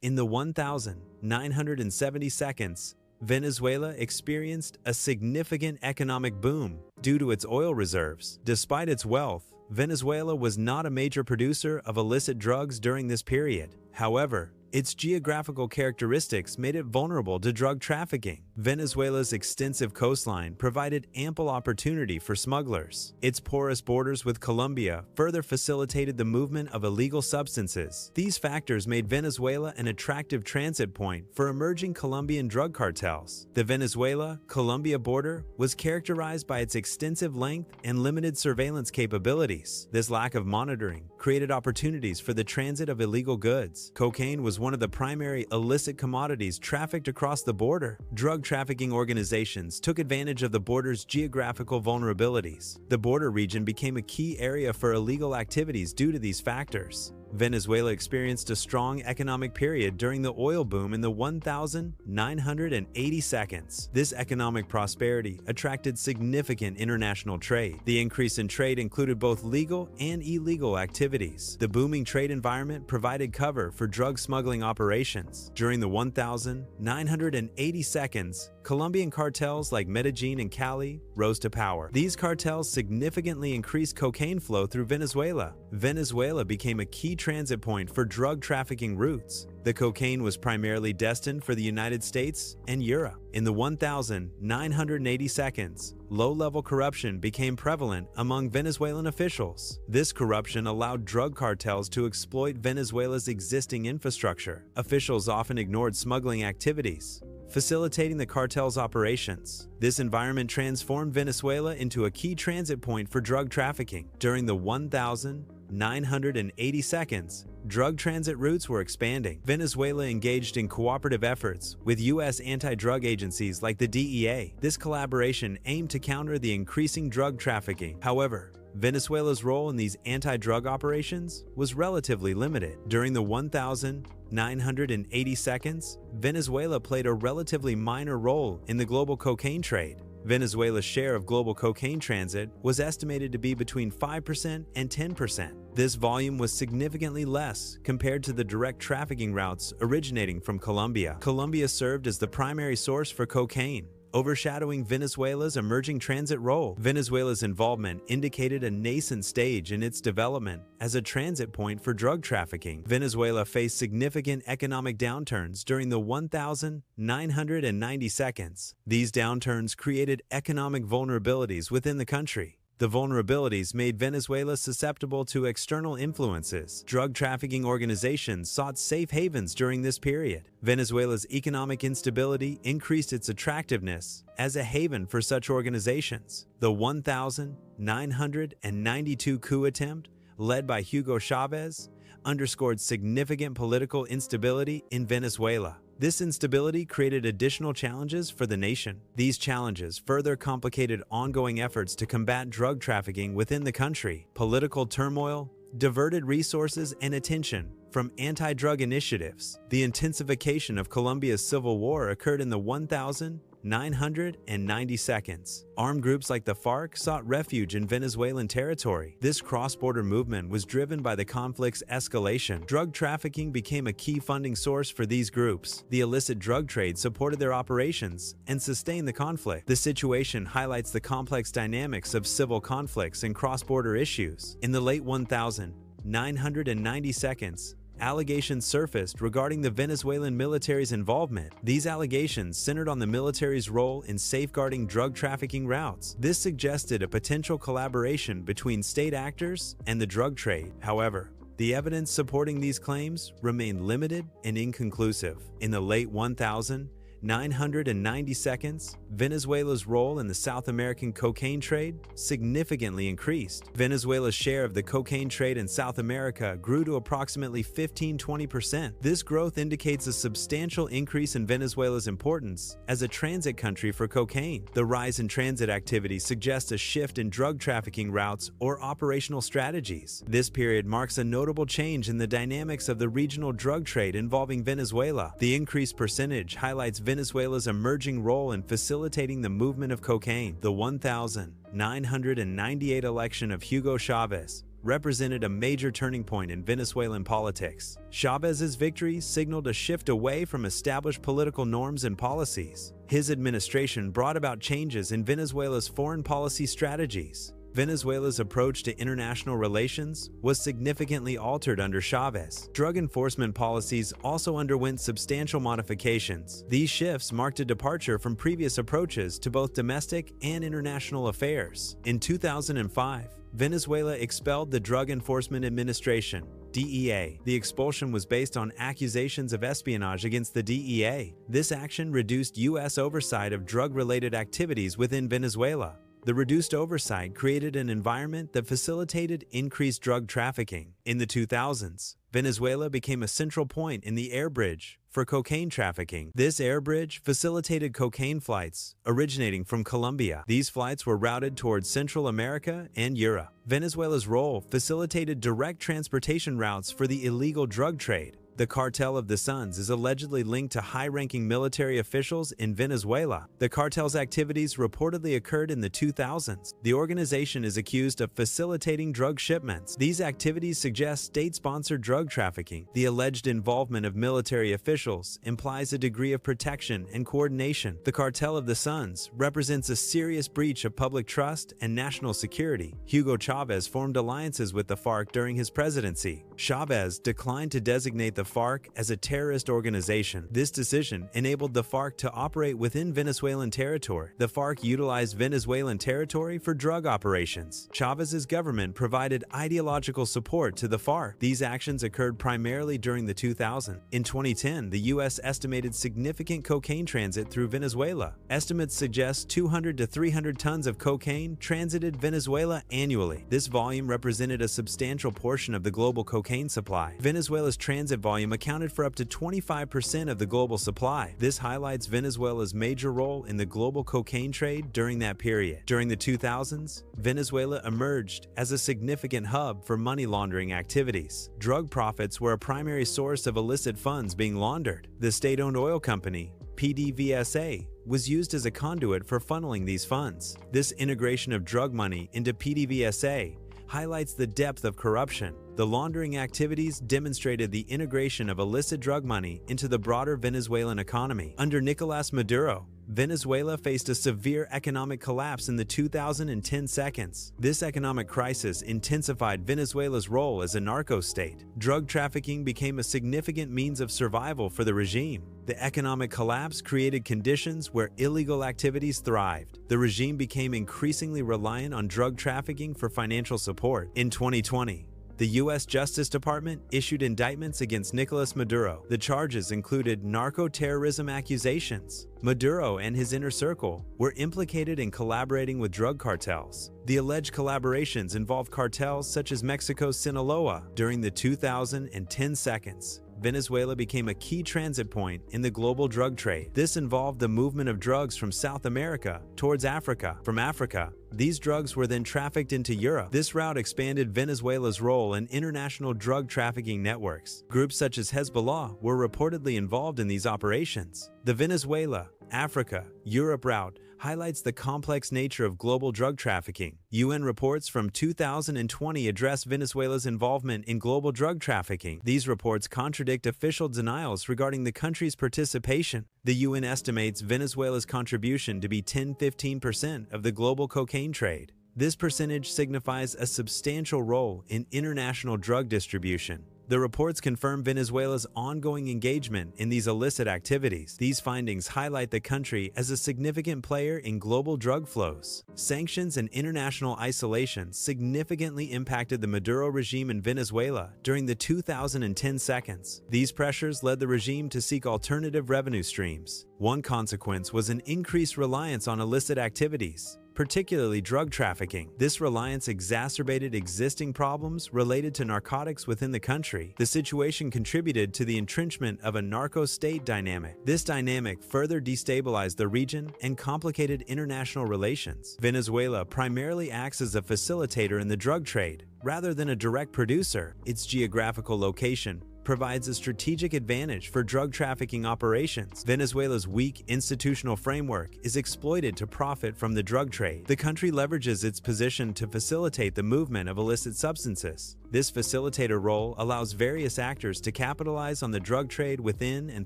In the 1,970 seconds, Venezuela experienced a significant economic boom due to its oil reserves. Despite its wealth, Venezuela was not a major producer of illicit drugs during this period. However, its geographical characteristics made it vulnerable to drug trafficking. Venezuela's extensive coastline provided ample opportunity for smugglers. Its porous borders with Colombia further facilitated the movement of illegal substances. These factors made Venezuela an attractive transit point for emerging Colombian drug cartels. The Venezuela-Colombia border was characterized by its extensive length and limited surveillance capabilities. This lack of monitoring created opportunities for the transit of illegal goods. Cocaine was one of the primary illicit commodities trafficked across the border. Drug trafficking organizations took advantage of the border's geographical vulnerabilities. The border region became a key area for illegal activities due to these factors. Venezuela experienced a strong economic period during the oil boom in the 1,980 seconds. This economic prosperity attracted significant international trade. The increase in trade included both legal and illegal activities. The booming trade environment provided cover for drug smuggling operations. During the 1,980 seconds, Colombian cartels like Medellin and Cali rose to power. These cartels significantly increased cocaine flow through Venezuela. Venezuela became a key transit point for drug trafficking routes. The cocaine was primarily destined for the United States and Europe. In the 1,980 seconds, low-level corruption became prevalent among Venezuelan officials. This corruption allowed drug cartels to exploit Venezuela's existing infrastructure. Officials often ignored smuggling activities, facilitating the cartel's operations. This environment transformed Venezuela into a key transit point for drug trafficking. During the 1,980 seconds, drug transit routes were expanding. Venezuela engaged in cooperative efforts with U.S. anti-drug agencies like the DEA. This collaboration aimed to counter the increasing drug trafficking. However, Venezuela's role in these anti-drug operations was relatively limited. During the 1,980 seconds, Venezuela played a relatively minor role in the global cocaine trade. Venezuela's share of global cocaine transit was estimated to be between 5% and 10%. This volume was significantly less compared to the direct trafficking routes originating from Colombia. Colombia served as the primary source for cocaine, overshadowing Venezuela's emerging transit role. Venezuela's involvement indicated a nascent stage in its development as a transit point for drug trafficking. Venezuela faced significant economic downturns during the 1,990 seconds. These downturns created economic vulnerabilities within the country. The vulnerabilities made Venezuela susceptible to external influences. Drug trafficking organizations sought safe havens during this period. Venezuela's economic instability increased its attractiveness as a haven for such organizations. The 1,992 coup attempt, led by Hugo Chavez, underscored significant political instability in Venezuela. This instability created additional challenges for the nation. These challenges further complicated ongoing efforts to combat drug trafficking within the country. Political turmoil diverted resources and attention from anti-drug initiatives. The intensification of Colombia's civil war occurred in the 1,990 seconds. Armed groups like the FARC sought refuge in Venezuelan territory. This cross-border movement was driven by the conflict's escalation. Drug trafficking became a key funding source for these groups. The illicit drug trade supported their operations and sustained the conflict. The situation highlights the complex dynamics of civil conflicts and cross-border issues. In the late 1,990 seconds, allegations surfaced regarding the Venezuelan military's involvement. These allegations centered on the military's role in safeguarding drug trafficking routes. This suggested a potential collaboration between state actors and the drug trade. However, the evidence supporting these claims remained limited and inconclusive. In the late 1,990 seconds, Venezuela's role in the South American cocaine trade significantly increased. Venezuela's share of the cocaine trade in South America grew to approximately 15–20%. This growth indicates a substantial increase in Venezuela's importance as a transit country for cocaine. The rise in transit activity suggests a shift in drug trafficking routes or operational strategies. This period marks a notable change in the dynamics of the regional drug trade involving Venezuela. The increased percentage highlights Venezuela's emerging role in facilitating the movement of cocaine. The 1,998 election of Hugo Chavez represented a major turning point in Venezuelan politics. Chávez's victory signaled a shift away from established political norms and policies. His administration brought about changes in Venezuela's foreign policy strategies. Venezuela's approach to international relations was significantly altered under Chávez. Drug enforcement policies also underwent substantial modifications. These shifts marked a departure from previous approaches to both domestic and international affairs. In 2005, Venezuela expelled the Drug Enforcement Administration, DEA. The expulsion was based on accusations of espionage against the DEA. This action reduced U.S. oversight of drug-related activities within Venezuela. The reduced oversight created an environment that facilitated increased drug trafficking. In the 2000s, Venezuela became a central point in the air bridge for cocaine trafficking. This air bridge facilitated cocaine flights originating from Colombia. These flights were routed towards Central America and Europe. Venezuela's role facilitated direct transportation routes for the illegal drug trade. The Cartel of the Suns is allegedly linked to high-ranking military officials in Venezuela. The cartel's activities reportedly occurred in the 2000s. The organization is accused of facilitating drug shipments. These activities suggest state-sponsored drug trafficking. The alleged involvement of military officials implies a degree of protection and coordination. The Cartel of the Suns represents a serious breach of public trust and national security. Hugo Chávez formed alliances with the FARC during his presidency. Chávez declined to designate the FARC as a terrorist organization. This decision enabled the FARC to operate within Venezuelan territory. The FARC utilized Venezuelan territory for drug operations. Chávez's government provided ideological support to the FARC. These actions occurred primarily during the 2000s. In 2010, the U.S. estimated significant cocaine transit through Venezuela. Estimates suggest 200 to 300 tons of cocaine transited Venezuela annually. This volume represented a substantial portion of the global cocaine supply. Venezuela's transit volume accounted for up to 25% of the global supply. This highlights Venezuela's major role in the global cocaine trade during that period. During the 2000s, Venezuela emerged as a significant hub for money laundering activities. Drug profits were a primary source of illicit funds being laundered. The state-owned oil company, PDVSA, was used as a conduit for funneling these funds. This integration of drug money into PDVSA highlights the depth of corruption. The laundering activities demonstrated the integration of illicit drug money into the broader Venezuelan economy. Under Nicolás Maduro, Venezuela faced a severe economic collapse in the 2010 seconds. This economic crisis intensified Venezuela's role as a narco-state. Drug trafficking became a significant means of survival for the regime. The economic collapse created conditions where illegal activities thrived. The regime became increasingly reliant on drug trafficking for financial support. In 2020, the U.S. Justice Department issued indictments against Nicolás Maduro. The charges included narco-terrorism accusations. Maduro and his inner circle were implicated in collaborating with drug cartels. The alleged collaborations involved cartels such as Mexico's Sinaloa. During the 2010 seconds, Venezuela became a key transit point in the global drug trade. This involved the movement of drugs from South America towards Africa. From Africa, these drugs were then trafficked into Europe. This route expanded Venezuela's role in international drug trafficking networks. Groups such as Hezbollah were reportedly involved in these operations. The Venezuela, Africa, Europe route highlights the complex nature of global drug trafficking. UN reports from 2020 address Venezuela's involvement in global drug trafficking. These reports contradict official denials regarding the country's participation. The UN estimates Venezuela's contribution to be 10–15% of the global cocaine trade. This percentage signifies a substantial role in international drug distribution. The reports confirm Venezuela's ongoing engagement in these illicit activities. These findings highlight the country as a significant player in global drug flows. Sanctions and international isolation significantly impacted the Maduro regime in Venezuela during the 2010 seconds. These pressures led the regime to seek alternative revenue streams. One consequence was an increased reliance on illicit activities, particularly drug trafficking. This reliance exacerbated existing problems related to narcotics within the country. The situation contributed to the entrenchment of a narco-state dynamic. This dynamic further destabilized the region and complicated international relations. Venezuela primarily acts as a facilitator in the drug trade, rather than a direct producer. Its geographical location provides a strategic advantage for drug trafficking operations. Venezuela's weak institutional framework is exploited to profit from the drug trade. The country leverages its position to facilitate the movement of illicit substances. This facilitator role allows various actors to capitalize on the drug trade within and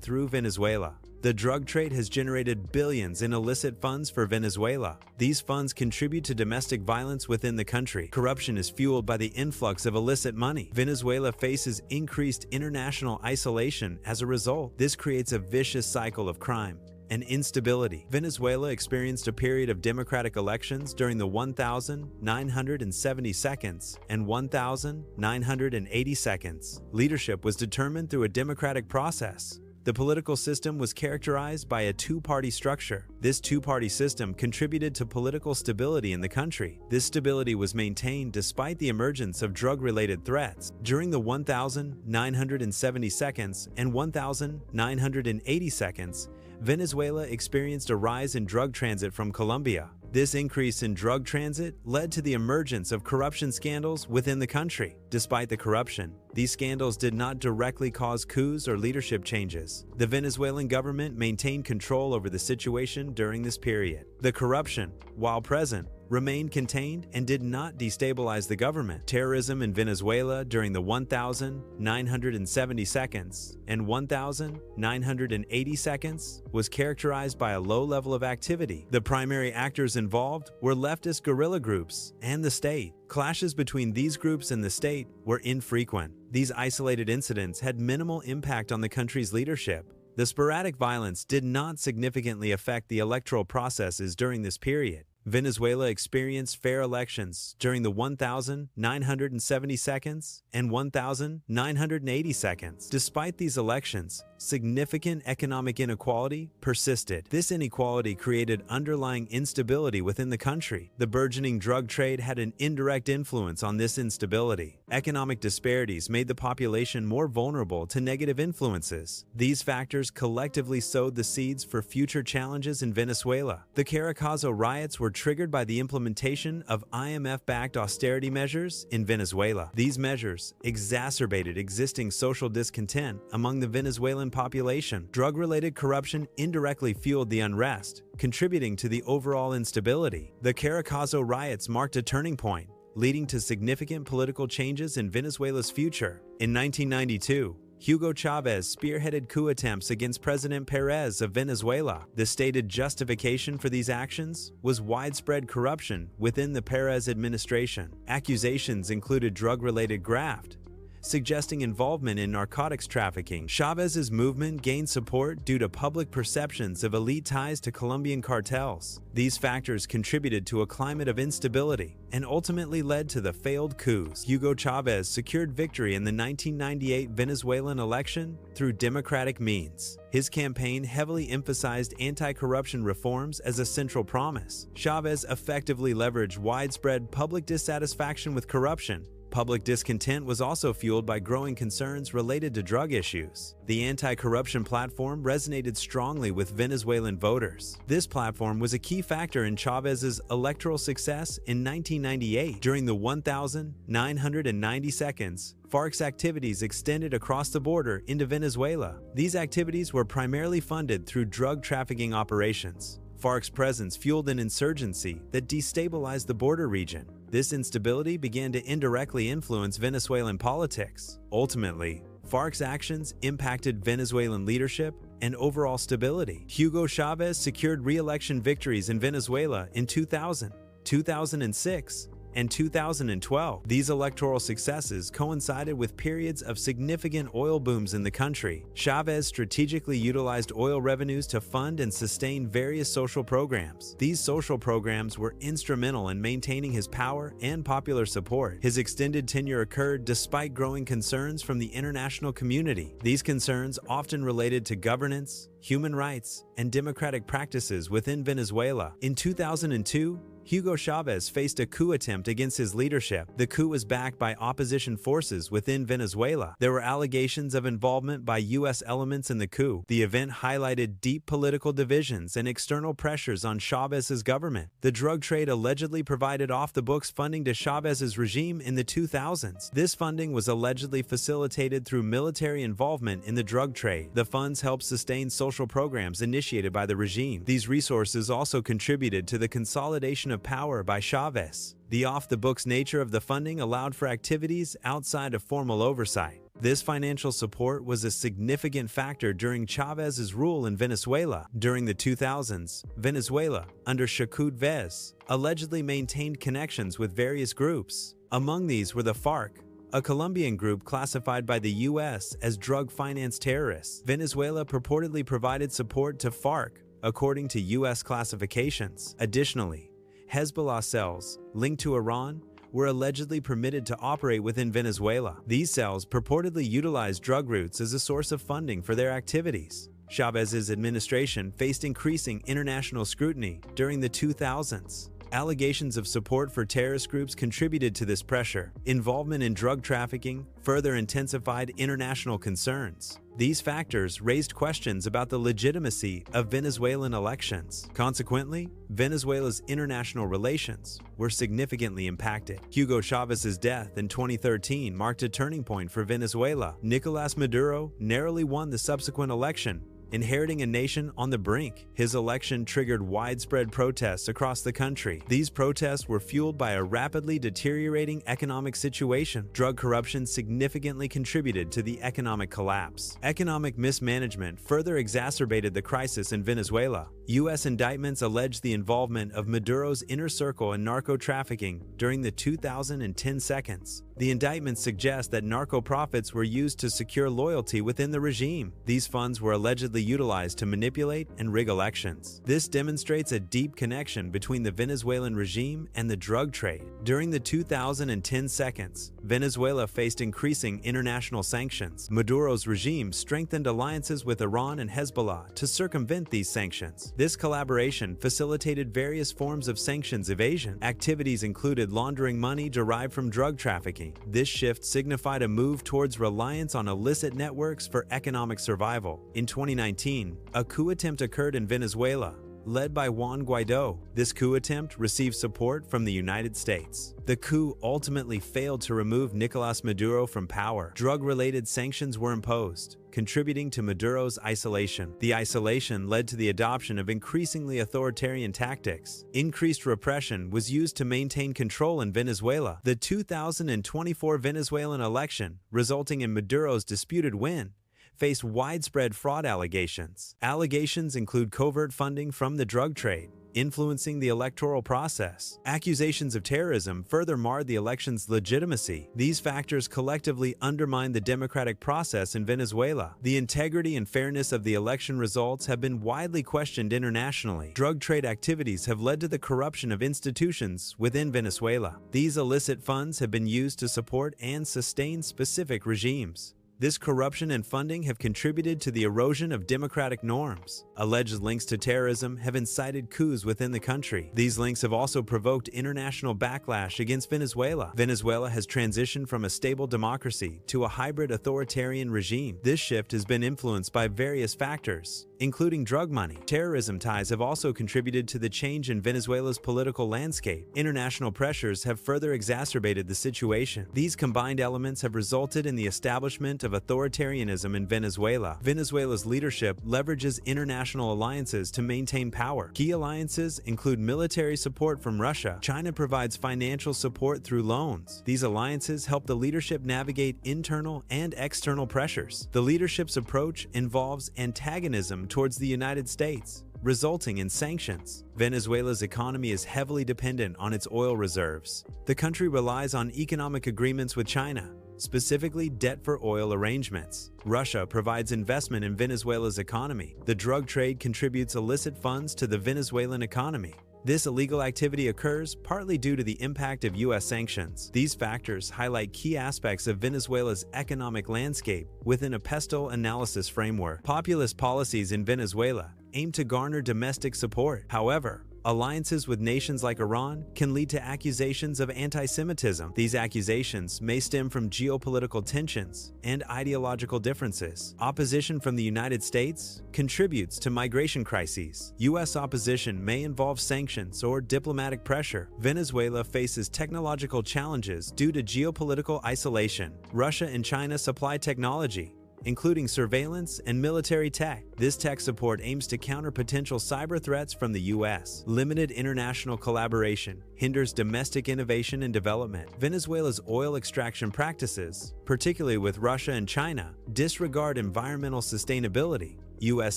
through Venezuela. The drug trade has generated billions in illicit funds for Venezuela. These funds contribute to domestic violence within the country. Corruption is fueled by the influx of illicit money. Venezuela faces increased international isolation as a result. This creates a vicious cycle of crime and instability. Venezuela experienced a period of democratic elections during the 1972nd and 1982nd. Leadership was determined through a democratic process. The political system was characterized by a two-party structure. This two-party system contributed to political stability in the country. This stability was maintained despite the emergence of drug-related threats. During the 1972nd and 1982nd, Venezuela experienced a rise in drug transit from Colombia. This increase in drug transit led to the emergence of corruption scandals within the country. Despite the corruption, these scandals did not directly cause coups or leadership changes. The Venezuelan government maintained control over the situation during this period. The corruption, while present, remained contained and did not destabilize the government. Terrorism in Venezuela during the 1972nd and 1982nd was characterized by a low level of activity. The primary actors involved were leftist guerrilla groups and the state. Clashes between these groups and the state were infrequent. These isolated incidents had minimal impact on the country's leadership. The sporadic violence did not significantly affect the electoral processes during this period. Venezuela experienced fair elections during the 1972nd and 1982nd. Despite these elections, significant economic inequality persisted. This inequality created underlying instability within the country. The burgeoning drug trade had an indirect influence on this instability. Economic disparities made the population more vulnerable to negative influences. These factors collectively sowed the seeds for future challenges in Venezuela. The Caracazo riots were triggered by the implementation of IMF-backed austerity measures in Venezuela. These measures exacerbated existing social discontent among the Venezuelan population. Drug-related corruption indirectly fueled the unrest, contributing to the overall instability. The Caracazo riots marked a turning point, leading to significant political changes in Venezuela's future. In 1992, Hugo Chavez spearheaded coup attempts against President Perez of Venezuela. The stated justification for these actions was widespread corruption within the Perez administration. Accusations included drug-related graft, suggesting involvement in narcotics trafficking. Chavez's movement gained support due to public perceptions of elite ties to Colombian cartels. These factors contributed to a climate of instability and ultimately led to the failed coups. Hugo Chavez secured victory in the 1998 Venezuelan election through democratic means. His campaign heavily emphasized anti-corruption reforms as a central promise. Chavez effectively leveraged widespread public dissatisfaction with corruption. Public discontent was also fueled by growing concerns related to drug issues. The anti-corruption platform resonated strongly with Venezuelan voters. This platform was a key factor in Chavez's electoral success in 1998. During the 1992nd, FARC's activities extended across the border into Venezuela. These activities were primarily funded through drug trafficking operations. FARC's presence fueled an insurgency that destabilized the border region. This instability began to indirectly influence Venezuelan politics. Ultimately, FARC's actions impacted Venezuelan leadership and overall stability. Hugo Chavez secured re-election victories in Venezuela in 2000, 2006, and 2012. These electoral successes coincided with periods of significant oil booms in the country. Chavez strategically utilized oil revenues to fund and sustain various social programs. These social programs were instrumental in maintaining his power and popular support. His extended tenure occurred despite growing concerns from the international community. These concerns often related to governance, human rights, and democratic practices within Venezuela. In 2002, Hugo Chavez faced a coup attempt against his leadership. The coup was backed by opposition forces within Venezuela. There were allegations of involvement by U.S. elements in the coup. The event highlighted deep political divisions and external pressures on Chavez's government. The drug trade allegedly provided off-the-books funding to Chavez's regime in the 2000s. This funding was allegedly facilitated through military involvement in the drug trade. The funds helped sustain social programs initiated by the regime. These resources also contributed to the consolidation of power by Chavez. The off-the-books nature of the funding allowed for activities outside of formal oversight. This financial support was a significant factor during Chavez's rule in Venezuela. During the 2000s, Venezuela, under Chavez, allegedly maintained connections with various groups. Among these were the FARC, a Colombian group classified by the U.S. as drug-financed terrorists. Venezuela purportedly provided support to FARC, according to U.S. classifications. Additionally, Hezbollah cells, linked to Iran, were allegedly permitted to operate within Venezuela. These cells purportedly utilized drug routes as a source of funding for their activities. Chavez's administration faced increasing international scrutiny during the 2000s. Allegations of support for terrorist groups contributed to this pressure. Involvement in drug trafficking further intensified international concerns. These factors raised questions about the legitimacy of Venezuelan elections. Consequently, Venezuela's international relations were significantly impacted. Hugo Chavez's death in 2013 marked a turning point for Venezuela. Nicolás Maduro narrowly won the subsequent election, inheriting a nation on the brink. His election triggered widespread protests across the country. These protests were fueled by a rapidly deteriorating economic situation. Drug corruption significantly contributed to the economic collapse. Economic mismanagement further exacerbated the crisis in Venezuela. U.S. indictments allege the involvement of Maduro's inner circle in narco-trafficking during the 2010 seconds. The indictments suggest that narco profits were used to secure loyalty within the regime. These funds were allegedly utilized to manipulate and rig elections. This demonstrates a deep connection between the Venezuelan regime and the drug trade. During the 2010 seconds, Venezuela faced increasing international sanctions. Maduro's regime strengthened alliances with Iran and Hezbollah to circumvent these sanctions. This collaboration facilitated various forms of sanctions evasion. Activities included laundering money derived from drug trafficking. This shift signified a move towards reliance on illicit networks for economic survival. In 2019, a coup attempt occurred in Venezuela, led by Juan Guaidó. This coup attempt received support from the United States. The coup ultimately failed to remove Nicolás Maduro from power. Drug-related sanctions were imposed, contributing to Maduro's isolation. The isolation led to the adoption of increasingly authoritarian tactics. Increased repression was used to maintain control in Venezuela. The 2024 Venezuelan election, resulting in Maduro's disputed win, faced widespread fraud allegations. Allegations include covert funding from the drug trade, influencing the electoral process. Accusations of terrorism further marred the election's legitimacy. These factors collectively undermine the democratic process in Venezuela. The integrity and fairness of the election results have been widely questioned internationally. Drug trade activities have led to the corruption of institutions within Venezuela. These illicit funds have been used to support and sustain specific regimes. This corruption and funding have contributed to the erosion of democratic norms. Alleged links to terrorism have incited coups within the country. These links have also provoked international backlash against Venezuela. Venezuela has transitioned from a stable democracy to a hybrid authoritarian regime. This shift has been influenced by various factors, including drug money. Terrorism ties have also contributed to the change in Venezuela's political landscape. International pressures have further exacerbated the situation. These combined elements have resulted in the establishment of authoritarianism in Venezuela. Venezuela's leadership leverages international alliances to maintain power. Key alliances include military support from Russia. China provides financial support through loans. These alliances help the leadership navigate internal and external pressures. The leadership's approach involves antagonism towards the United States, resulting in sanctions. Venezuela's economy is heavily dependent on its oil reserves. The country relies on economic agreements with China, specifically debt for oil arrangements. Russia provides investment in Venezuela's economy. The drug trade contributes illicit funds to the Venezuelan economy. This illegal activity occurs partly due to the impact of U.S. sanctions. These factors highlight key aspects of Venezuela's economic landscape within a pestle analysis framework. Populist policies in Venezuela aim to garner domestic support. However, Alliances with nations like Iran can lead to accusations of anti-Semitism. These accusations may stem from geopolitical tensions and ideological differences. Opposition from the United States contributes to migration crises. U.S. opposition may involve sanctions or diplomatic pressure. Venezuela faces technological challenges due to geopolitical isolation. Russia and China supply technology, including surveillance and military tech. This tech support aims to counter potential cyber threats from the U.S. Limited international collaboration hinders domestic innovation and development. Venezuela's oil extraction practices, particularly with Russia and China, disregard environmental sustainability. U.S.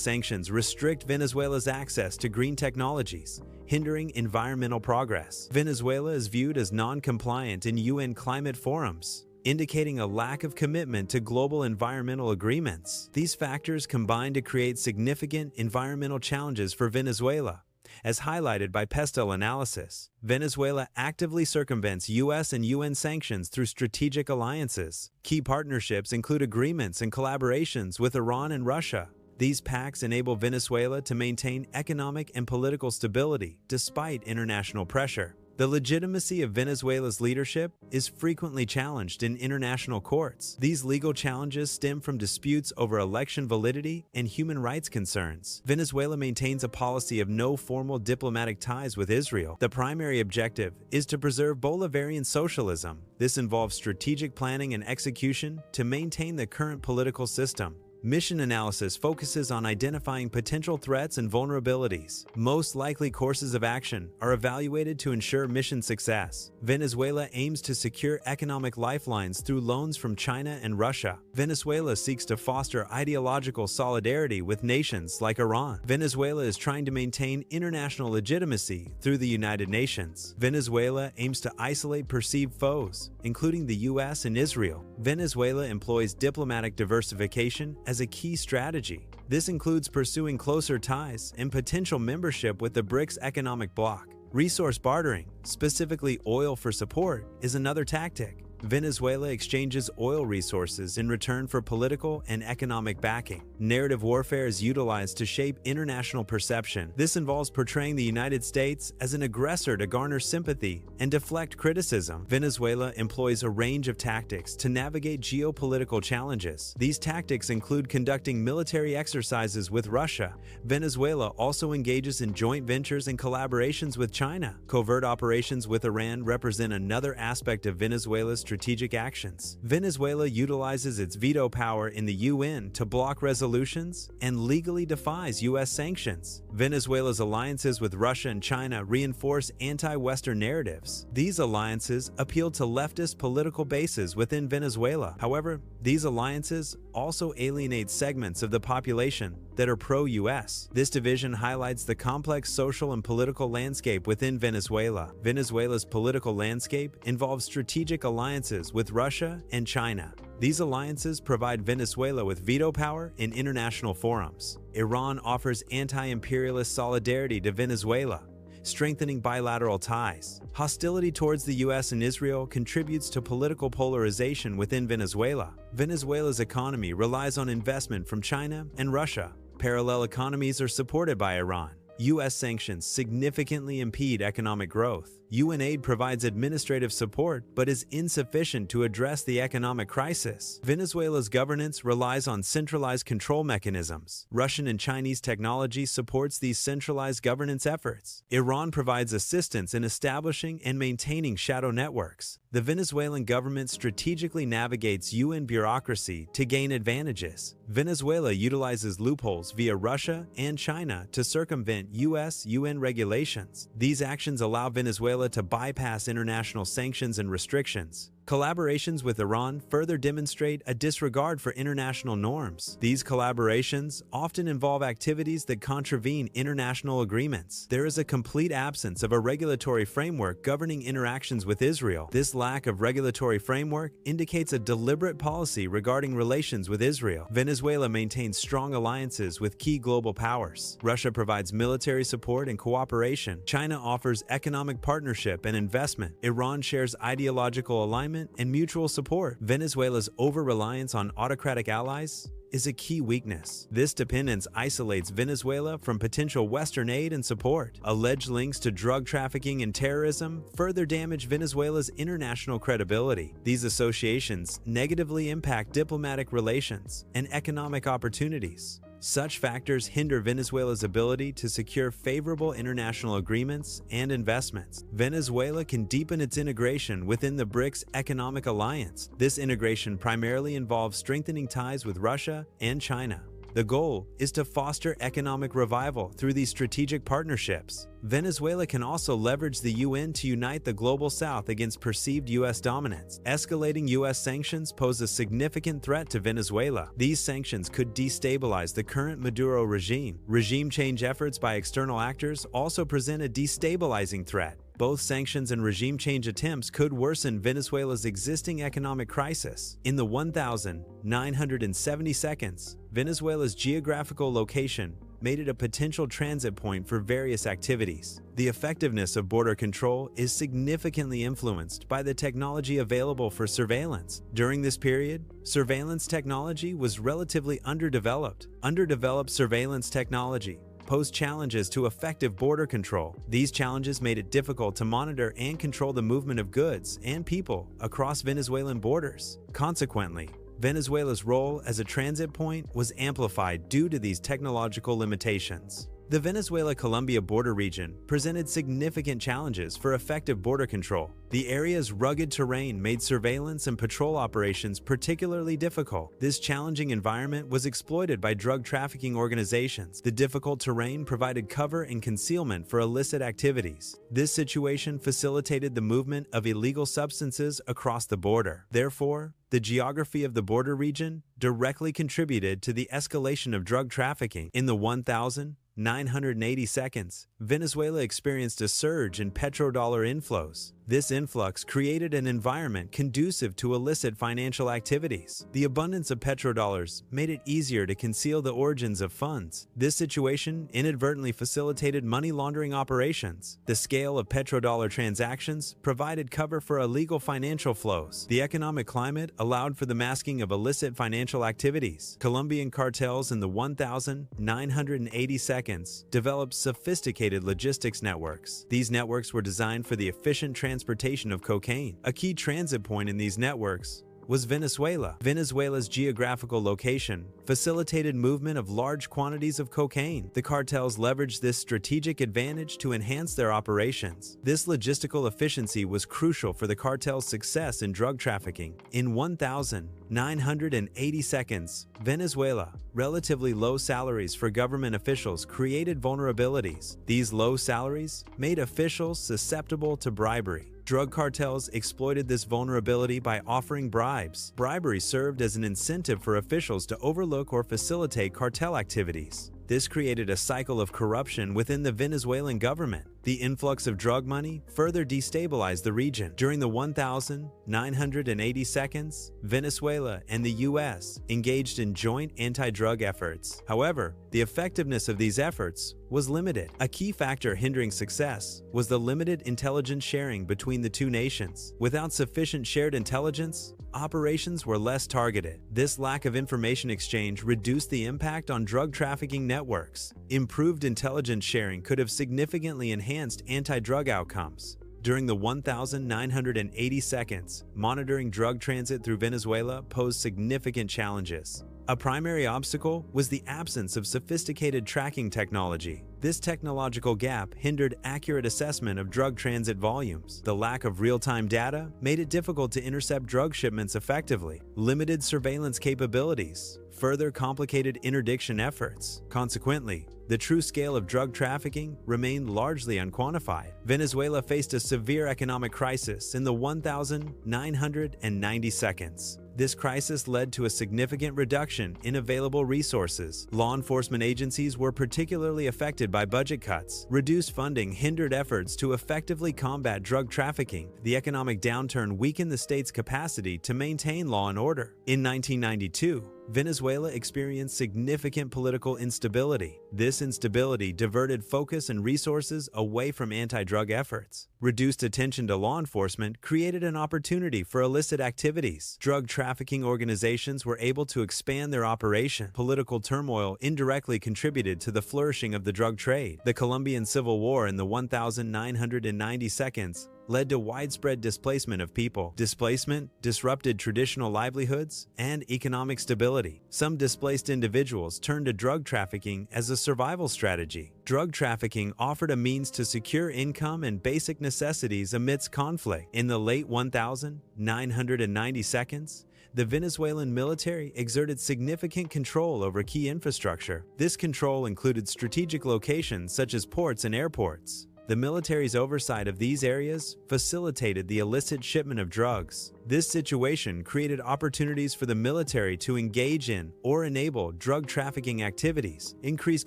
sanctions restrict Venezuela's access to green technologies, hindering environmental progress. Venezuela is viewed as non-compliant in UN climate forums, indicating a lack of commitment to global environmental agreements. These factors combine to create significant environmental challenges for Venezuela. As highlighted by Pestel analysis, Venezuela actively circumvents U.S. and UN sanctions through strategic alliances. Key partnerships include agreements and collaborations with Iran and Russia. These pacts enable Venezuela to maintain economic and political stability despite international pressure. The legitimacy of Venezuela's leadership is frequently challenged in international courts. These legal challenges stem from disputes over election validity and human rights concerns. Venezuela maintains a policy of no formal diplomatic ties with Israel. The primary objective is to preserve Bolivarian socialism. This involves strategic planning and execution to maintain the current political system. Mission analysis focuses on identifying potential threats and vulnerabilities. Most likely courses of action are evaluated to ensure mission success. Venezuela aims to secure economic lifelines through loans from China and Russia. Venezuela seeks to foster ideological solidarity with nations like Iran. Venezuela is trying to maintain international legitimacy through the United Nations. Venezuela aims to isolate perceived foes, including the U.S. and Israel. Venezuela employs diplomatic diversification as a key strategy. This includes pursuing closer ties and potential membership with the BRICS economic bloc. Resource bartering, specifically oil for support, is another tactic. Venezuela exchanges oil resources in return for political and economic backing. Narrative warfare is utilized to shape international perception. This involves portraying the United States as an aggressor to garner sympathy and deflect criticism. Venezuela employs a range of tactics to navigate geopolitical challenges. These tactics include conducting military exercises with Russia. Venezuela also engages in joint ventures and collaborations with China. Covert operations with Iran represent another aspect of Venezuela's strategic actions. Venezuela utilizes its veto power in the UN to block resolutions and legally defies U.S. sanctions. Venezuela's alliances with Russia and China reinforce anti-Western narratives. These alliances appeal to leftist political bases within Venezuela. However, these alliances also alienate segments of the population that are pro-US. This division highlights the complex social and political landscape within Venezuela. Venezuela's political landscape involves strategic alliances with Russia and China. These alliances provide Venezuela with veto power in international forums. Iran offers anti-imperialist solidarity to Venezuela, strengthening bilateral ties. Hostility towards the U.S. and Israel contributes to political polarization within Venezuela. Venezuela's economy relies on investment from China and Russia. Parallel economies are supported by Iran. U.S. sanctions significantly impede economic growth. UN aid provides administrative support but is insufficient to address the economic crisis. Venezuela's governance relies on centralized control mechanisms. Russian and Chinese technology supports these centralized governance efforts. Iran provides assistance in establishing and maintaining shadow networks. The Venezuelan government strategically navigates UN bureaucracy to gain advantages. Venezuela utilizes loopholes via Russia and China to circumvent U.S. UN regulations. These actions allow Venezuela to bypass international sanctions and restrictions. Collaborations with Iran further demonstrate a disregard for international norms. These collaborations often involve activities that contravene international agreements. There is a complete absence of a regulatory framework governing interactions with Israel. This lack of regulatory framework indicates a deliberate policy regarding relations with Israel. Venezuela maintains strong alliances with key global powers. Russia provides military support and cooperation. China offers economic partnership and investment. Iran shares ideological alignment and mutual support. Venezuela's over-reliance on autocratic allies is a key weakness. This dependence isolates Venezuela from potential Western aid and support. Alleged links to drug trafficking and terrorism further damage Venezuela's international credibility. These associations negatively impact diplomatic relations and economic opportunities. Such factors hinder Venezuela's ability to secure favorable international agreements and investments. Venezuela can deepen its integration within the BRICS economic alliance. This integration primarily involves strengthening ties with Russia and China. The goal is to foster economic revival through these strategic partnerships. Venezuela can also leverage the UN to unite the Global South against perceived U.S. dominance. Escalating U.S. sanctions pose a significant threat to Venezuela. These sanctions could destabilize the current Maduro regime. Regime change efforts by external actors also present a destabilizing threat. Both sanctions and regime change attempts could worsen Venezuela's existing economic crisis. In the 1,970 seconds, Venezuela's geographical location made it a potential transit point for various activities. The effectiveness of border control is significantly influenced by the technology available for surveillance. During this period, surveillance technology was relatively underdeveloped. Underdeveloped surveillance technology posed challenges to effective border control. These challenges made it difficult to monitor and control the movement of goods and people across Venezuelan borders. Consequently, Venezuela's role as a transit point was amplified due to these technological limitations. The Venezuela-Colombia border region presented significant challenges for effective border control. The area's rugged terrain made surveillance and patrol operations particularly difficult. This challenging environment was exploited by drug trafficking organizations. The difficult terrain provided cover and concealment for illicit activities. This situation facilitated the movement of illegal substances across the border. Therefore, the geography of the border region directly contributed to the escalation of drug trafficking. In the 1,980 seconds, Venezuela experienced a surge in petrodollar inflows. This influx created an environment conducive to illicit financial activities. The abundance of petrodollars made it easier to conceal the origins of funds. This situation inadvertently facilitated money laundering operations. The scale of petrodollar transactions provided cover for illegal financial flows. The economic climate allowed for the masking of illicit financial activities. Colombian cartels in the 1,980 seconds developed sophisticated logistics networks. These networks were designed for the efficient transportation of cocaine. A key transit point in these networks was Venezuela. Venezuela's geographical location facilitated movement of large quantities of cocaine. The cartels leveraged this strategic advantage to enhance their operations. This logistical efficiency was crucial for the cartel's success in drug trafficking. In 1,980 seconds, Venezuela, relatively low salaries for government officials created vulnerabilities. These low salaries made officials susceptible to bribery. Drug cartels exploited this vulnerability by offering bribes. Bribery served as an incentive for officials to overlook or facilitate cartel activities. This created a cycle of corruption within the Venezuelan government. The influx of drug money further destabilized the region. During the 1,980 seconds, Venezuela and the U.S. engaged in joint anti-drug efforts. However, the effectiveness of these efforts was limited. A key factor hindering success was the limited intelligence sharing between the two nations. Without sufficient shared intelligence, operations were less targeted. This lack of information exchange reduced the impact on drug trafficking networks. Improved intelligence sharing could have significantly enhanced anti-drug outcomes. During the 1,980 seconds, monitoring drug transit through Venezuela posed significant challenges. A primary obstacle was the absence of sophisticated tracking technology. This technological gap hindered accurate assessment of drug transit volumes. The lack of real-time data made it difficult to intercept drug shipments effectively. Limited surveillance capabilities further complicated interdiction efforts. Consequently, the true scale of drug trafficking remained largely unquantified. Venezuela faced a severe economic crisis in the 1,990 seconds. This crisis led to a significant reduction in available resources. Law enforcement agencies were particularly affected by budget cuts. Reduced funding hindered efforts to effectively combat drug trafficking. The economic downturn weakened the state's capacity to maintain law and order. In 1992, Venezuela experienced significant political instability. This instability diverted focus and resources away from anti-drug efforts. Reduced attention to law enforcement created an opportunity for illicit activities. Drug trafficking organizations were able to expand their operation. Political turmoil indirectly contributed to the flourishing of the drug trade. The Colombian Civil War in the 1990 seconds led to widespread displacement of people. Displacement disrupted traditional livelihoods and economic stability. Some displaced individuals turned to drug trafficking as a survival strategy. Drug trafficking offered a means to secure income and basic necessities amidst conflict. In the late 1990 seconds, the Venezuelan military exerted significant control over key infrastructure. This control included strategic locations such as ports and airports. The military's oversight of these areas facilitated the illicit shipment of drugs. This situation created opportunities for the military to engage in or enable drug trafficking activities. Increased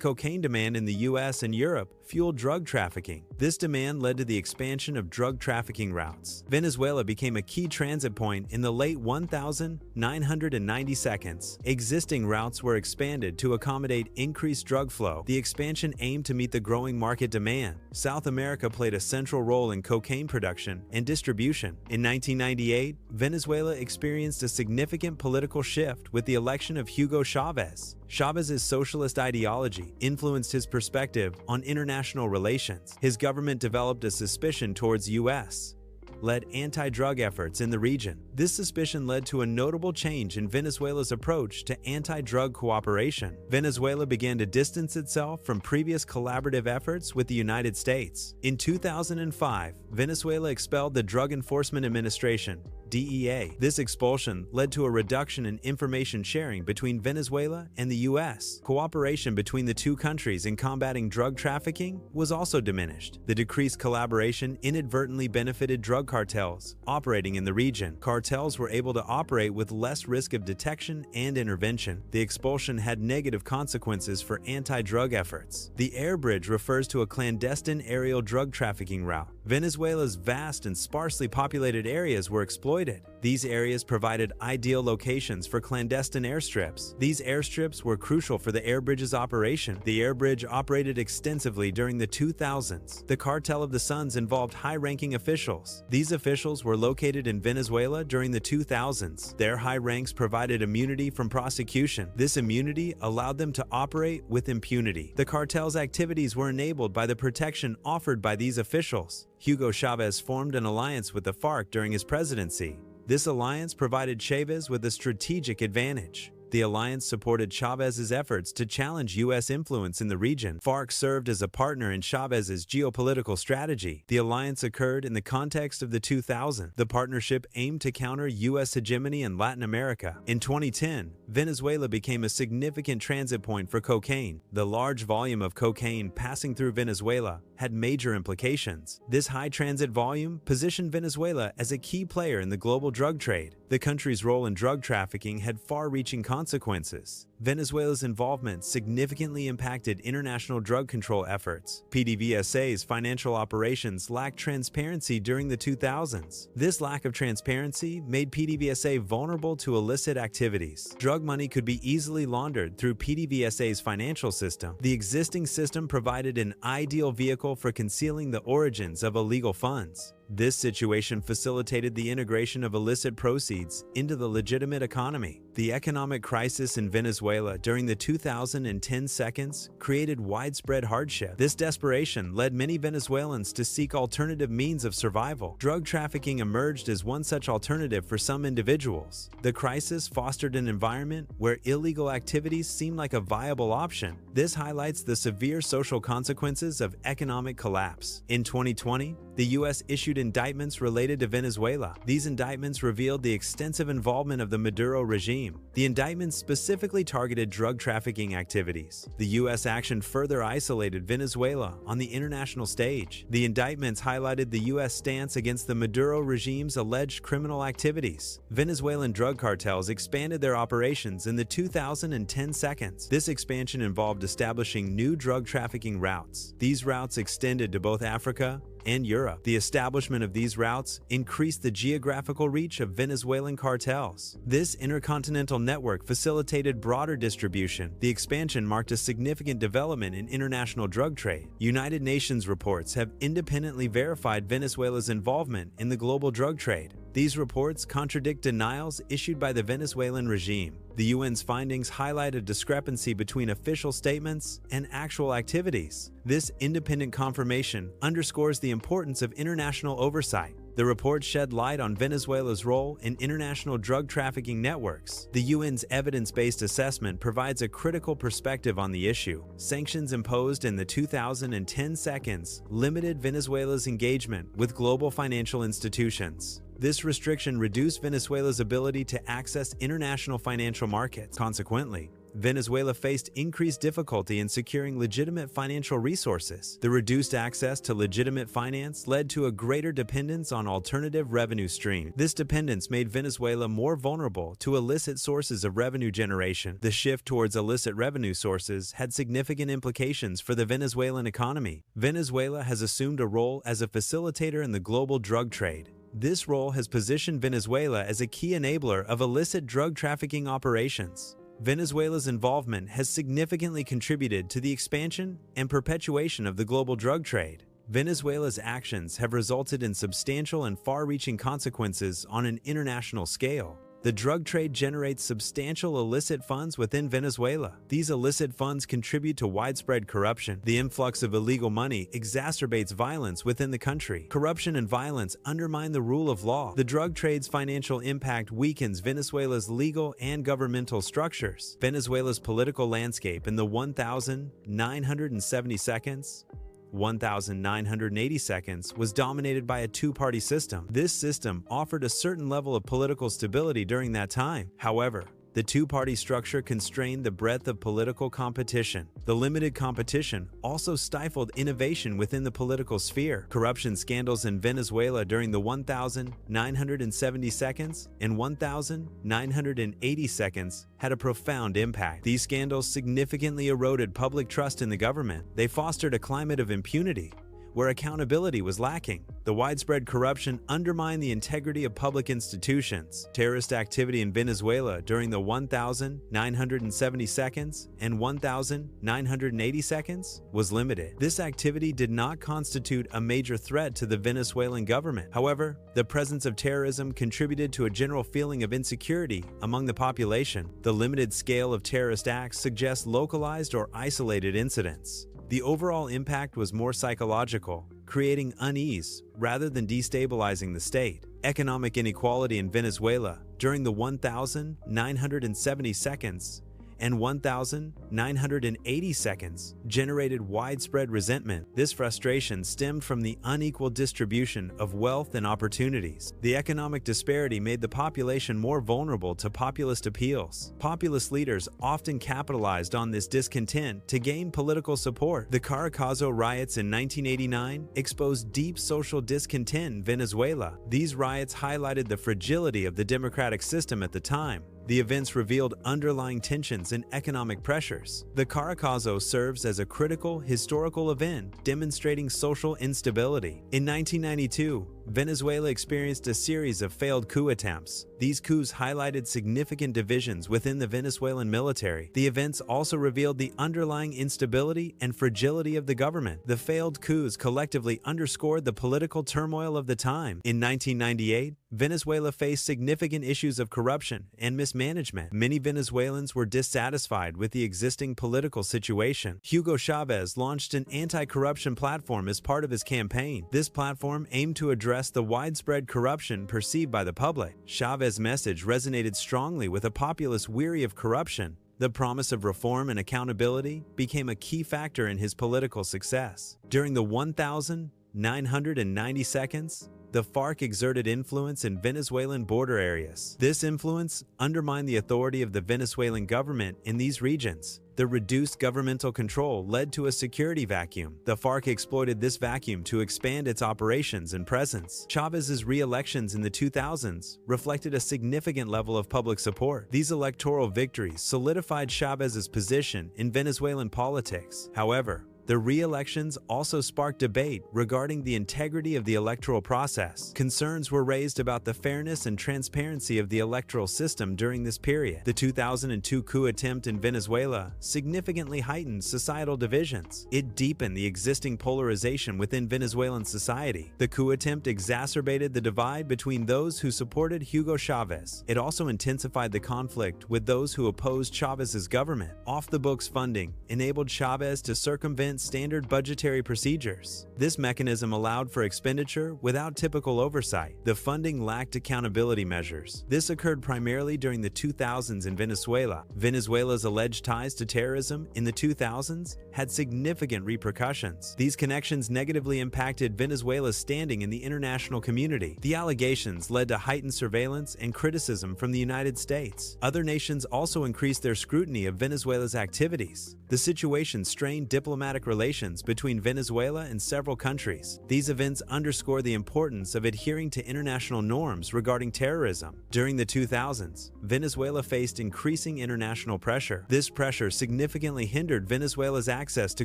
cocaine demand in the US and Europe fueled drug trafficking. This demand led to the expansion of drug trafficking routes. Venezuela became a key transit point in the late 1990 seconds. Existing routes were expanded to accommodate increased drug flow. The expansion aimed to meet the growing market demand. South America played a central role in cocaine production and distribution. In 1998, Venezuela experienced a significant political shift with the election of Hugo Chavez. Chavez's socialist ideology influenced his perspective on international relations. His government developed a suspicion towards US-led anti-drug efforts in the region. This suspicion led to a notable change in Venezuela's approach to anti-drug cooperation. Venezuela began to distance itself from previous collaborative efforts with the United States. In 2005, Venezuela expelled the Drug Enforcement Administration, DEA. This expulsion led to a reduction in information sharing between Venezuela and the US. Cooperation between the two countries in combating drug trafficking was also diminished. The decreased collaboration inadvertently benefited drug cartels operating in the region. Cartels were able to operate with less risk of detection and intervention. The expulsion had negative consequences for anti-drug efforts. The air bridge refers to a clandestine aerial drug trafficking route. Venezuela's vast and sparsely populated areas were exploited. These areas provided ideal locations for clandestine airstrips. These airstrips were crucial for the air bridge's operation. The air bridge operated extensively during the 2000s. The Cartel of the Suns involved high-ranking officials. These officials were located in Venezuela during the 2000s. Their high ranks provided immunity from prosecution. This immunity allowed them to operate with impunity. The cartel's activities were enabled by the protection offered by these officials. Hugo Chavez formed an alliance with the FARC during his presidency. This alliance provided Chavez with a strategic advantage. The alliance supported Chavez's efforts to challenge U.S. influence in the region. FARC served as a partner in Chavez's geopolitical strategy. The alliance occurred in the context of the 2000s. The partnership aimed to counter U.S. hegemony in Latin America. In 2010, Venezuela became a significant transit point for cocaine. The large volume of cocaine passing through Venezuela had major implications. This high transit volume positioned Venezuela as a key player in the global drug trade. The country's role in drug trafficking had far-reaching consequences. Venezuela's involvement significantly impacted international drug control efforts. PDVSA's financial operations lacked transparency during the 2000s. This lack of transparency made PDVSA vulnerable to illicit activities. Drug money could be easily laundered through PDVSA's financial system. The existing system provided an ideal vehicle for concealing the origins of illegal funds. This situation facilitated the integration of illicit proceeds into the legitimate economy. The economic crisis in Venezuela during the 2010 seconds created widespread hardship. This desperation led many Venezuelans to seek alternative means of survival. Drug trafficking emerged as one such alternative for some individuals. The crisis fostered an environment where illegal activities seemed like a viable option. This highlights the severe social consequences of economic collapse. In 2020, the U.S. issued indictments related to Venezuela. These indictments revealed the extensive involvement of the Maduro regime. The indictments specifically targeted drug trafficking activities. The U.S. action further isolated Venezuela on the international stage. The indictments highlighted the U.S. stance against the Maduro regime's alleged criminal activities. Venezuelan drug cartels expanded their operations in the 2010 seconds. This expansion involved establishing new drug trafficking routes. These routes extended to both Africa and Europe. The establishment of these routes increased the geographical reach of Venezuelan cartels. This intercontinental network facilitated broader distribution. The expansion marked a significant development in international drug trade. United Nations reports have independently verified Venezuela's involvement in the global drug trade. These reports contradict denials issued by the Venezuelan regime. The UN's findings highlight a discrepancy between official statements and actual activities. This independent confirmation underscores the importance of international oversight. The report shed light on Venezuela's role in international drug trafficking networks. The UN's evidence-based assessment provides a critical perspective on the issue. Sanctions imposed in the 2010 seconds limited Venezuela's engagement with global financial institutions. This restriction reduced Venezuela's ability to access international financial markets. Consequently, Venezuela faced increased difficulty in securing legitimate financial resources. The reduced access to legitimate finance led to a greater dependence on alternative revenue streams. This dependence made Venezuela more vulnerable to illicit sources of revenue generation. The shift towards illicit revenue sources had significant implications for the Venezuelan economy. Venezuela has assumed a role as a facilitator in the global drug trade. This role has positioned Venezuela as a key enabler of illicit drug trafficking operations. Venezuela's involvement has significantly contributed to the expansion and perpetuation of the global drug trade. Venezuela's actions have resulted in substantial and far-reaching consequences on an international scale. The drug trade generates substantial illicit funds within Venezuela. These illicit funds contribute to widespread corruption. The influx of illegal money exacerbates violence within the country. Corruption and violence undermine the rule of law. The drug trade's financial impact weakens Venezuela's legal and governmental structures. Venezuela's political landscape in the 1980 seconds was dominated by a two-party system. This system offered a certain level of political stability during that time. However, the two-party structure constrained the breadth of political competition. The limited competition also stifled innovation within the political sphere. Corruption scandals in Venezuela during the 1970 seconds and 1980 seconds had a profound impact. These scandals significantly eroded public trust in the government. They fostered a climate of impunity, where accountability was lacking. The widespread corruption undermined the integrity of public institutions. Terrorist activity in Venezuela during the 1970 seconds and 1980 seconds was limited. This activity did not constitute a major threat to the Venezuelan government. However, the presence of terrorism contributed to a general feeling of insecurity among the population. The limited scale of terrorist acts suggests localized or isolated incidents. The overall impact was more psychological, creating unease rather than destabilizing the state. Economic inequality in Venezuela during the 1970 seconds and 1980 seconds generated widespread resentment. This frustration stemmed from the unequal distribution of wealth and opportunities. The economic disparity made the population more vulnerable to populist appeals. Populist leaders often capitalized on this discontent to gain political support. The Caracazo riots in 1989 exposed deep social discontent in Venezuela. These riots highlighted the fragility of the democratic system at the time. The events revealed underlying tensions and economic pressures. The Caracazo serves as a critical historical event demonstrating social instability. In 1992, Venezuela experienced a series of failed coup attempts. These coups highlighted significant divisions within the Venezuelan military. The events also revealed the underlying instability and fragility of the government. The failed coups collectively underscored the political turmoil of the time. In 1998, Venezuela faced significant issues of corruption and mismanagement. Many Venezuelans were dissatisfied with the existing political situation. Hugo Chavez launched an anti-corruption platform as part of his campaign. This platform aimed to address the widespread corruption perceived by the public. Chavez's message resonated strongly with a populace weary of corruption. The promise of reform and accountability became a key factor in his political success. During the 1990 seconds, the FARC exerted influence in Venezuelan border areas. This influence undermined the authority of the Venezuelan government in these regions. The reduced governmental control led to a security vacuum. The FARC exploited this vacuum to expand its operations and presence. Chavez's re-elections in the 2000s reflected a significant level of public support. These electoral victories solidified Chavez's position in Venezuelan politics. However, The re-elections also sparked debate regarding the integrity of the electoral process. Concerns were raised about the fairness and transparency of the electoral system during this period. The 2002 coup attempt in Venezuela significantly heightened societal divisions. It deepened the existing polarization within Venezuelan society. The coup attempt exacerbated the divide between those who supported Hugo Chavez. It also intensified the conflict with those who opposed Chavez's government. Off-the-books funding enabled Chavez to circumvent standard budgetary procedures. This mechanism allowed for expenditure without typical oversight. The funding lacked accountability measures. This occurred primarily during the 2000s in Venezuela. Venezuela's alleged ties to terrorism in the 2000s had significant repercussions. These connections negatively impacted Venezuela's standing in the international community. The allegations led to heightened surveillance and criticism from the United States. Other nations also increased their scrutiny of Venezuela's activities. The situation strained diplomatic relations between Venezuela and several countries. These events underscore the importance of adhering to international norms regarding terrorism. During the 2000s, Venezuela faced increasing international pressure. This pressure significantly hindered Venezuela's access to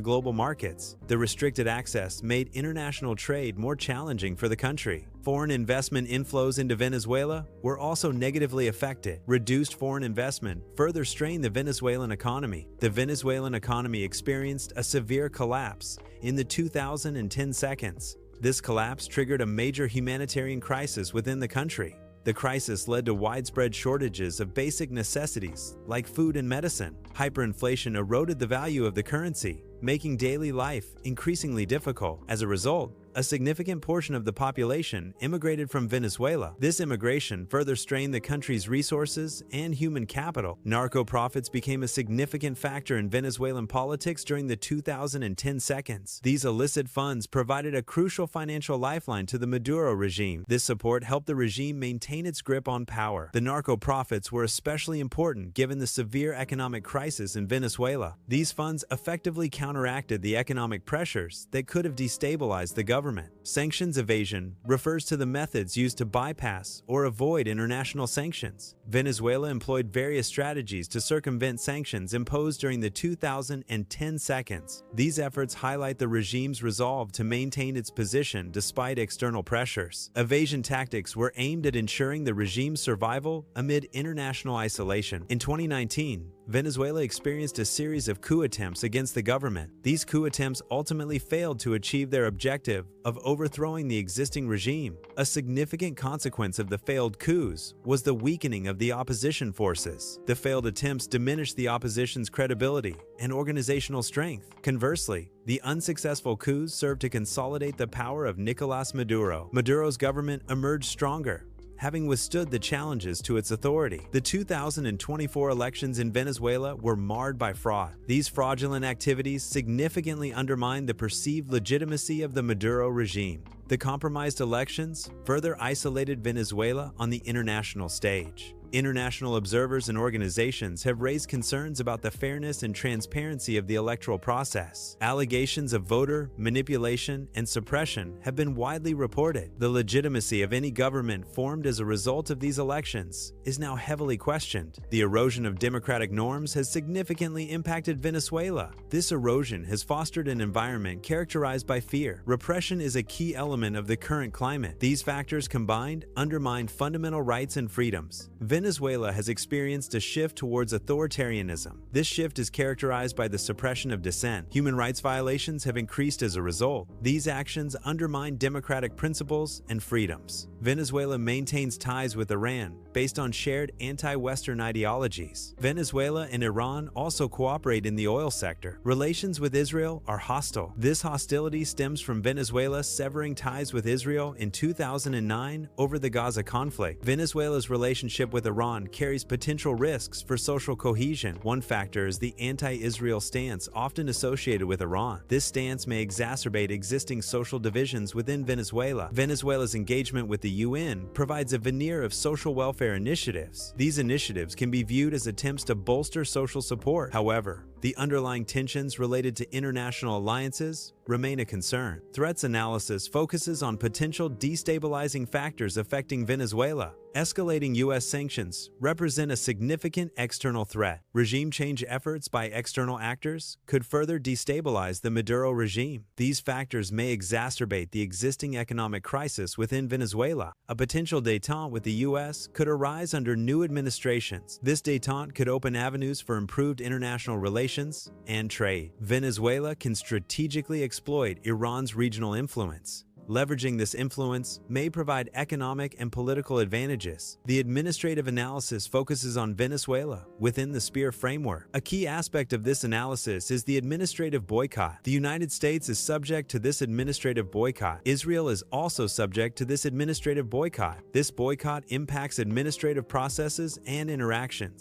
global markets. The restricted access made international trade more challenging for the country. Foreign investment inflows into Venezuela were also negatively affected. Reduced foreign investment further strained the Venezuelan economy. The Venezuelan economy experienced a severe collapse in the 2010 seconds. This collapse triggered a major humanitarian crisis within the country. The crisis led to widespread shortages of basic necessities like food and medicine. Hyperinflation eroded the value of the currency, making daily life increasingly difficult. As a result, a significant portion of the population immigrated from Venezuela. This immigration further strained the country's resources and human capital. Narco profits became a significant factor in Venezuelan politics during the 2010 seconds. These illicit funds provided a crucial financial lifeline to the Maduro regime. This support helped the regime maintain its grip on power. The narco profits were especially important given the severe economic crisis in Venezuela. These funds effectively counteracted the economic pressures that could have destabilized the government. Sanctions evasion refers to the methods used to bypass or avoid international sanctions. Venezuela employed various strategies to circumvent sanctions imposed during the 2010 seconds. These efforts highlight the regime's resolve to maintain its position despite external pressures. Evasion tactics were aimed at ensuring the regime's survival amid international isolation. In 2019, Venezuela experienced a series of coup attempts against the government. These coup attempts ultimately failed to achieve their objective of overthrowing the existing regime. A significant consequence of the failed coups was the weakening of the opposition forces. The failed attempts diminished the opposition's credibility and organizational strength. Conversely, the unsuccessful coups served to consolidate the power of Nicolás Maduro. Maduro's government emerged stronger, having withstood the challenges to its authority. The 2024 elections in Venezuela were marred by fraud. These fraudulent activities significantly undermined the perceived legitimacy of the Maduro regime. The compromised elections further isolated Venezuela on the international stage. International observers and organizations have raised concerns about the fairness and transparency of the electoral process. Allegations of voter manipulation and suppression have been widely reported. The legitimacy of any government formed as a result of these elections is now heavily questioned. The erosion of democratic norms has significantly impacted Venezuela. This erosion has fostered an environment characterized by fear. Repression is a key element of the current climate. These factors combined undermine fundamental rights and freedoms. Venezuela has experienced a shift towards authoritarianism. This shift is characterized by the suppression of dissent. Human rights violations have increased as a result. These actions undermine democratic principles and freedoms. Venezuela maintains ties with Iran based on shared anti-Western ideologies. Venezuela and Iran also cooperate in the oil sector. Relations with Israel are hostile. This hostility stems from Venezuela severing ties with Israel in 2009 over the Gaza conflict. Venezuela's relationship with Iran carries potential risks for social cohesion. One factor is the anti-Israel stance often associated with Iran. This stance may exacerbate existing social divisions within Venezuela. Venezuela's engagement with the UN provides a veneer of social welfare initiatives. These initiatives can be viewed as attempts to bolster social support. However, the underlying tensions related to international alliances remain a concern. Threats analysis focuses on potential destabilizing factors affecting Venezuela. Escalating U.S. sanctions represent a significant external threat. Regime change efforts by external actors could further destabilize the Maduro regime. These factors may exacerbate the existing economic crisis within Venezuela. A potential détente with the U.S. could arise under new administrations. This détente could open avenues for improved international relations and trade. Venezuela can strategically exploit Iran's regional influence. Leveraging this influence may provide economic and political advantages. The administrative analysis focuses on Venezuela within the SPEAR framework. A key aspect of this analysis is the administrative boycott. The United States is subject to this administrative boycott. Israel is also subject to this administrative boycott. This boycott impacts administrative processes and interactions.